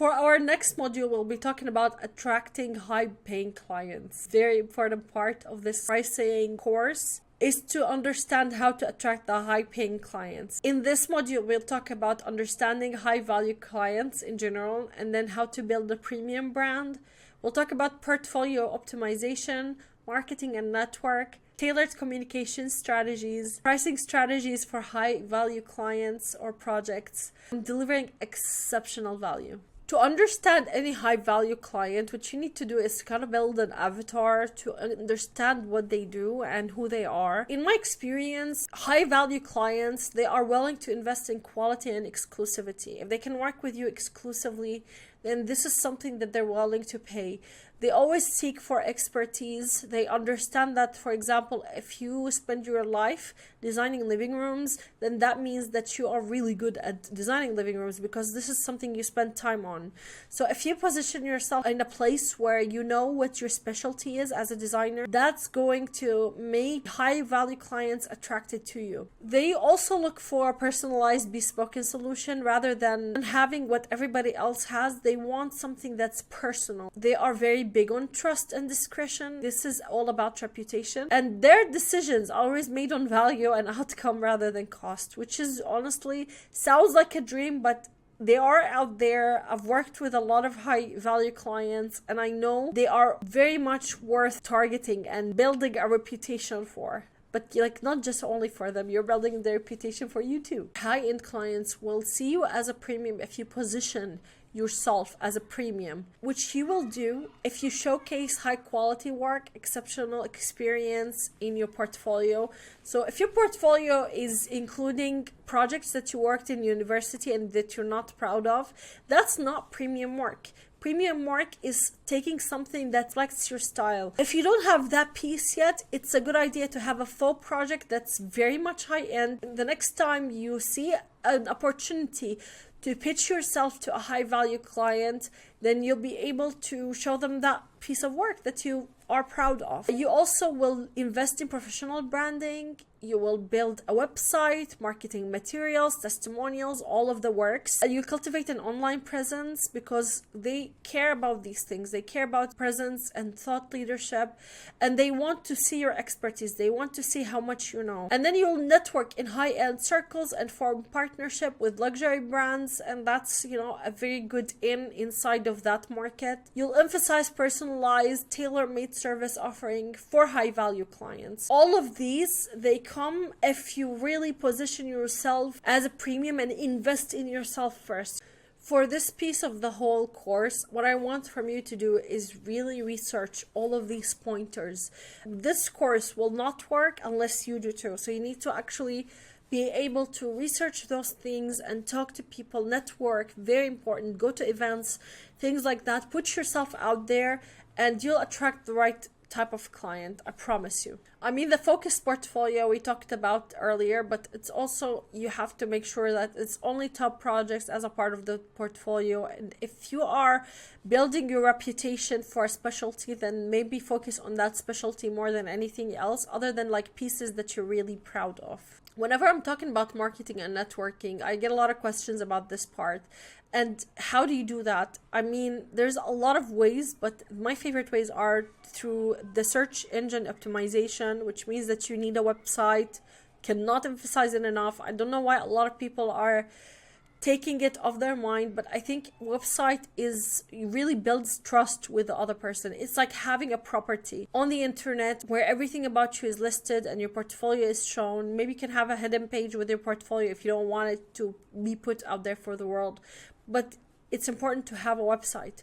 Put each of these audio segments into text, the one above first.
For our next module, we'll be talking about attracting high-paying clients. Very important part of this pricing course is to understand how to attract the high-paying clients. In this module, we'll talk about understanding high-value clients in general, and then how to build a premium brand. We'll talk about portfolio optimization, marketing and network, tailored communication strategies, pricing strategies for high-value clients or projects, and delivering exceptional value. To understand any high-value client, what you need to do is kind of build an avatar to understand what they do and who they are. In my experience, high-value clients, they are willing to invest in quality and exclusivity. If they can work with you exclusively, then this is something that they're willing to pay. They always seek for expertise. They understand that, for example, if you spend your life designing living rooms, then that means that you are really good at designing living rooms because this is something you spend time on. So if you position yourself in a place where you know what your specialty is as a designer, that's going to make high value clients attracted to you. They also look for a personalized bespoke solution rather than having what everybody else has. They want something that's personal. They are very big on trust and discretion. This is all about reputation, and their decisions are always made on value and outcome rather than cost, which is honestly sounds like a dream, but they are out there. I've worked with a lot of high value clients, and I know they are very much worth targeting and building a reputation for. But like not just only for them, you're building their reputation for you too. High-end clients will see you as a premium if you position yourself as a premium, which you will do if you showcase high quality work, exceptional experience in your portfolio. So if your portfolio is including projects that you worked in university and that you're not proud of, that's not premium work. Premium work is taking something that reflects your style. If you don't have that piece yet, it's a good idea to have a faux project that's very much high end. The next time you see an opportunity to pitch yourself to a high value client, then you'll be able to show them that piece of work that you are proud of. You also will invest in professional branding. You will build a website, marketing materials, testimonials, all of the works. You cultivate an online presence because they care about these things. They care about presence and thought leadership, and they want to see your expertise. They want to see how much you know. And then you'll network in high-end circles and form partnership with luxury brands, and that's, a very good inside of that market. You'll emphasize personalized, tailor-made service offering for high-value clients. All of these, they come if you really position yourself as a premium and invest in yourself first. For this piece of the whole course, what I want from you to do is really research all of these pointers. This course will not work unless you do too. So you need to actually be able to research those things and talk to people, network, very important, go to events, things like that. Put yourself out there and you'll attract the right type of client, I promise you. I mean, the focused portfolio we talked about earlier, but it's also, you have to make sure that it's only top projects as a part of the portfolio. And if you are building your reputation for a specialty, then maybe focus on that specialty more than anything else, other than like pieces that you're really proud of. Whenever I'm talking about marketing and networking, I get a lot of questions about this part. And how do you do that? I mean, there's a lot of ways, but my favorite ways are through the search engine optimization, which means that you need a website. Cannot emphasize it enough. I don't know why a lot of people are taking it off their mind, but I think website really builds trust with the other person. It's like having a property on the internet where everything about you is listed and your portfolio is shown. Maybe you can have a hidden page with your portfolio if you don't want it to be put out there for the world, but it's important to have a website.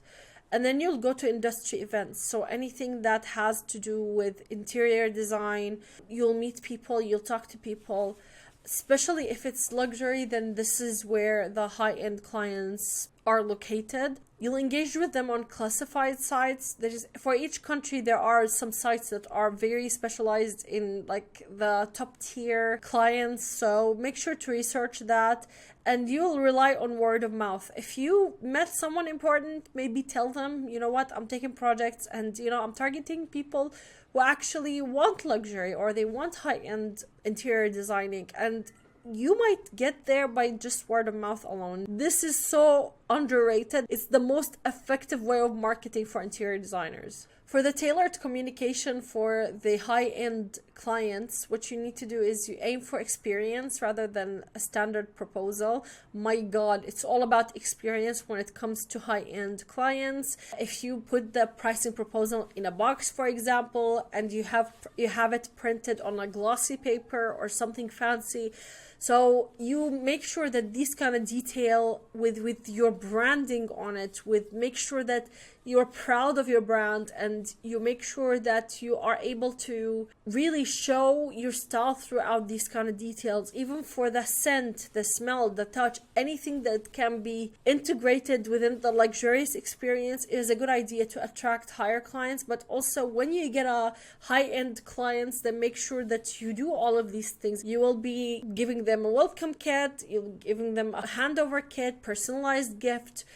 And then you'll go to industry events. So anything that has to do with interior design, you'll meet people, you'll talk to people. Especially if it's luxury, then this is where the high-end clients are located. You'll engage with them on classified sites. For each country, there are some sites that are very specialized in like the top tier clients. So make sure to research that, and you'll rely on word of mouth. If you met someone important, maybe tell them, you know what, I'm taking projects and, I'm targeting people who actually want luxury or they want high-end interior designing, and you might get there by just word of mouth alone. This is so underrated. It's the most effective way of marketing for interior designers. For the tailored communication for the high-end clients, what you need to do is you aim for experience rather than a standard proposal. My God, it's all about experience when it comes to high-end clients. If you put the pricing proposal in a box, for example, and you have it printed on a glossy paper or something fancy, so you make sure that these kind of detail with your branding on it, make sure that you're proud of your brand, and you make sure that you are able to really show your style throughout these kind of details, even for the scent, the smell, the touch, anything that can be integrated within the luxurious experience is a good idea to attract higher clients. But also when you get a high-end clients, then make sure that you do all of these things. You will be giving them a welcome kit, you're giving them a handover kit, personalized gift.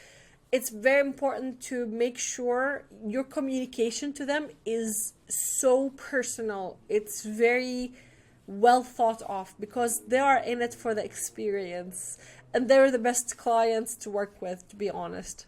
It's very important to make sure your communication to them is so personal. It's very well thought of, because they are in it for the experience, and they're the best clients to work with, to be honest.